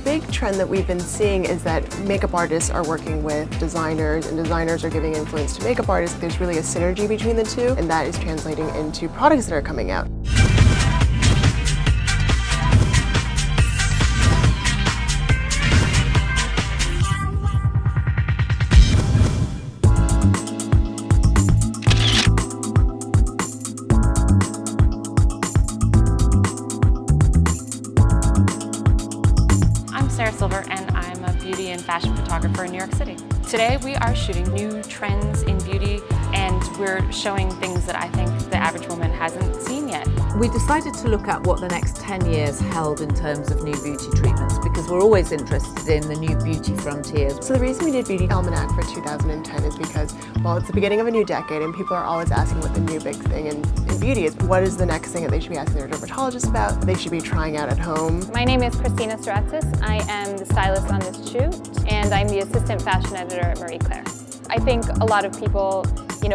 big trend that we've been seeing is that makeup artists are working with designers and designers are giving influence to makeup artists. There's really a synergy between the two, and that is translating into products that are coming out. Sarah Silver, and I'm a beauty and fashion photographer in New York City. Today we are shooting new trends in beauty, and we're showing things that I think the average woman hasn't seen yet. We decided to look at what the next 10 years held in terms of new beauty treatments, because we're always interested in the new beauty frontiers. So the reason we did Beauty Almanac for 2010 is because, well, it's the beginning of a new decade and people are always asking what the new big thing in beauty is. What is the next thing that they should be asking their dermatologist about, they should be trying out at home? My name is Christina Stratzis. I am the stylist on this shoot, and I'm the assistant fashion editor at Marie Claire. I think a lot of people,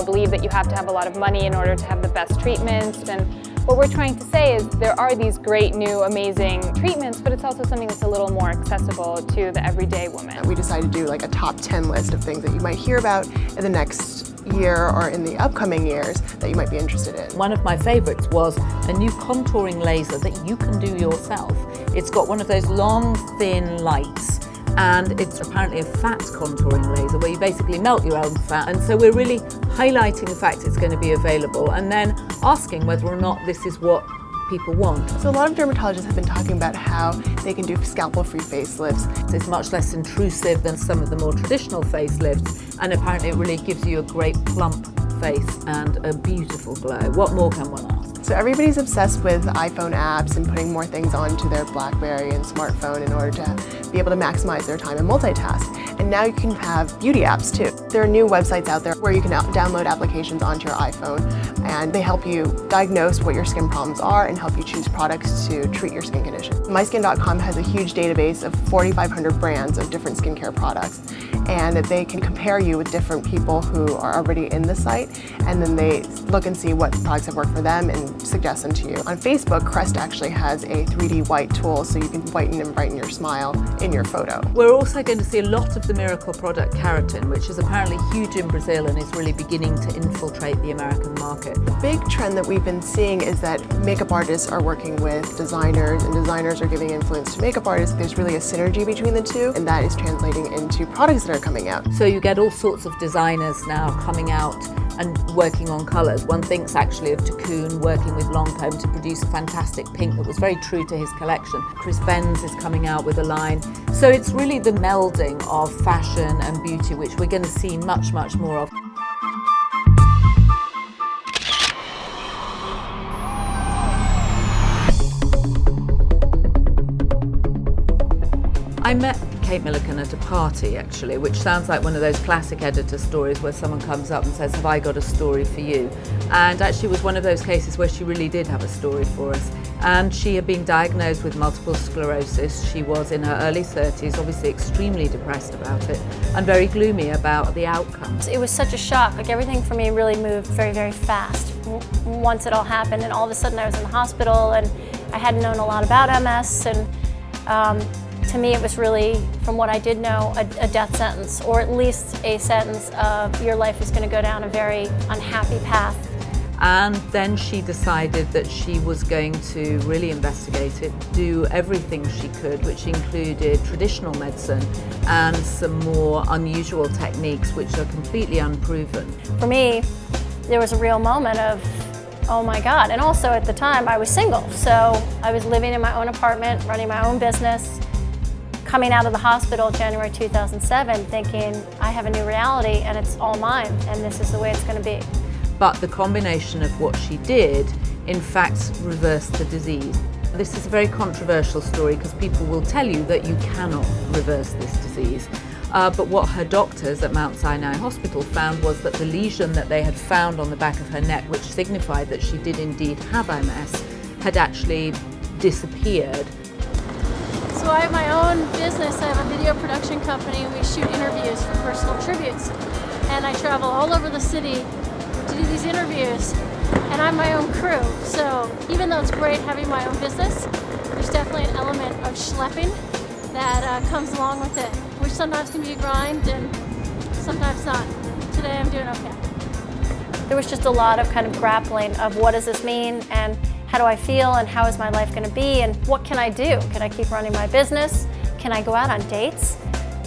believe that you have to have a lot of money in order to have the best treatments, and what we're trying to say is there are these great new amazing treatments, but it's also something that's a little more accessible to the everyday woman. We decided to do like a top 10 list of things that you might hear about in the next year or in the upcoming years that you might be interested in. One of my favorites was a new contouring laser that you can do yourself. It's got one of those long, thin lights, and it's apparently a fat contouring laser where you basically melt your own fat. And so we're really highlighting the fact it's going to be available and then asking whether or not this is what people want. So a lot of dermatologists have been talking about how they can do scalpel-free facelifts. It's much less intrusive than some of the more traditional facelifts, and apparently it really gives you a great plump face and a beautiful glow. What more can one ask? So everybody's obsessed with iPhone apps and putting more things onto their BlackBerry and smartphone in order to be able to maximize their time and multitask. And now you can have beauty apps too. There are new websites out there where you can download applications onto your iPhone, and they help you diagnose what your skin problems are and help you choose products to treat your skin condition. MySkin.com has a huge database of 4,500 brands of different skincare products, and they can compare you with different people who are already in the site, and then they look and see what products have worked for them and suggest them to you. On Facebook, Crest actually has a 3D white tool so you can whiten and brighten your smile in your photo. We're also going to see a lot of the miracle product keratin, which is apparently huge in Brazil and is really beginning to infiltrate the American market. The big trend that we've been seeing is that makeup artists are working with designers and designers are giving influence to makeup artists. There's really a synergy between the two, and that is translating into products that are coming out. So you get all sorts of designers now coming out and working on colours. One thinks actually of Takoon working with Lancôme to produce a fantastic pink that was very true to his collection. Chris Benz is coming out with a line. So it's really the melding of fashion and beauty, which we're going to see much, much more of. I met Kate Milliken at a party, actually, which sounds like one of those classic editor stories where someone comes up and says, "Have I got a story for you?" And actually it was one of those cases where she really did have a story for us. And she had been diagnosed with multiple sclerosis. She was in her early 30s, obviously extremely depressed about it and very gloomy about the outcomes. It was such a shock. Like, everything for me really moved very, very fast once it all happened, and all of a sudden I was in the hospital and I hadn't known a lot about MS, and to me it was really, from what I did know, a death sentence, or at least a sentence of your life is going to go down a very unhappy path. And then she decided that she was going to really investigate it, do everything she could, which included traditional medicine and some more unusual techniques which are completely unproven. For me, there was a real moment of, oh my God. And also at the time I was single, so I was living in my own apartment, running my own business, coming out of the hospital January 2007 thinking, I have a new reality and it's all mine and this is the way it's going to be. But the combination of what she did, in fact, reversed the disease. This is a very controversial story because people will tell you that you cannot reverse this disease. But what her doctors at Mount Sinai Hospital found was that the lesion that they had found on the back of her neck, which signified that she did indeed have MS, had actually disappeared. So I have my own business. I have a video production company. We shoot interviews for personal tributes. And I travel all over the city to do these interviews. And I'm my own crew. So even though it's great having my own business, there's definitely an element of schlepping that comes along with it, which sometimes can be a grind and sometimes not. Today I'm doing okay. There was just a lot of kind of grappling of what does this mean and how do I feel and how is my life going to be and what can I do? Can I keep running my business? Can I go out on dates?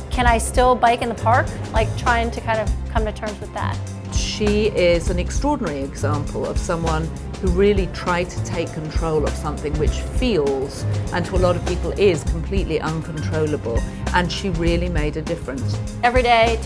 Can I still bike in the park? Like trying to kind of come to terms with that. She is an extraordinary example of someone who really tried to take control of something which feels, and to a lot of people is, completely uncontrollable, and she really made a difference. Every day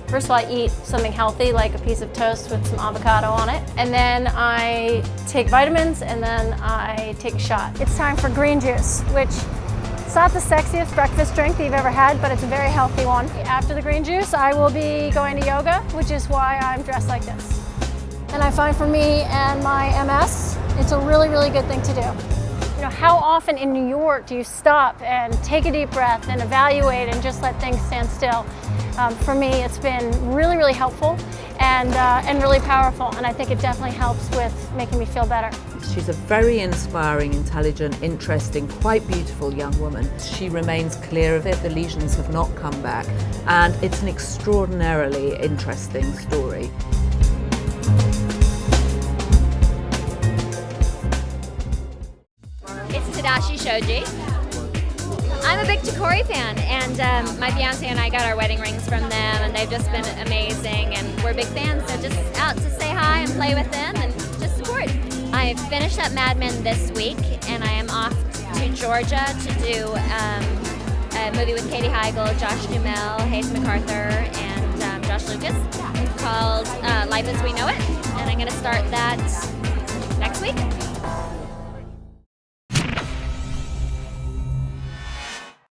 first of all, I eat something healthy like a piece of toast with some avocado on it, and then I take vitamins, and then I take a shot. It's time for green juice, which it's not the sexiest breakfast drink that you've ever had, but it's a very healthy one. After the green juice, I will be going to yoga, which is why I'm dressed like this. And I find for me and my MS, it's a really, really good thing to do. You know, how often in New York do you stop and take a deep breath and evaluate and just let things stand still? For me, it's been really, really helpful and really powerful, and I think it definitely helps with making me feel better. She's a very inspiring, intelligent, interesting, quite beautiful young woman. She remains clear of it, the lesions have not come back, and it's an extraordinarily interesting story. It's Tadashi Shoji. I'm a big Tacori fan, and my fiance and I got our wedding rings from them, and they've just been amazing, and we're big fans, so just out to say hi and play with them and just support. I finished up Mad Men this week, and I am off to Georgia to do a movie with Katie Heigl, Josh Duhamel, Hayes MacArthur, and Josh Lucas called Life as We Know It, and I'm going to start that next week.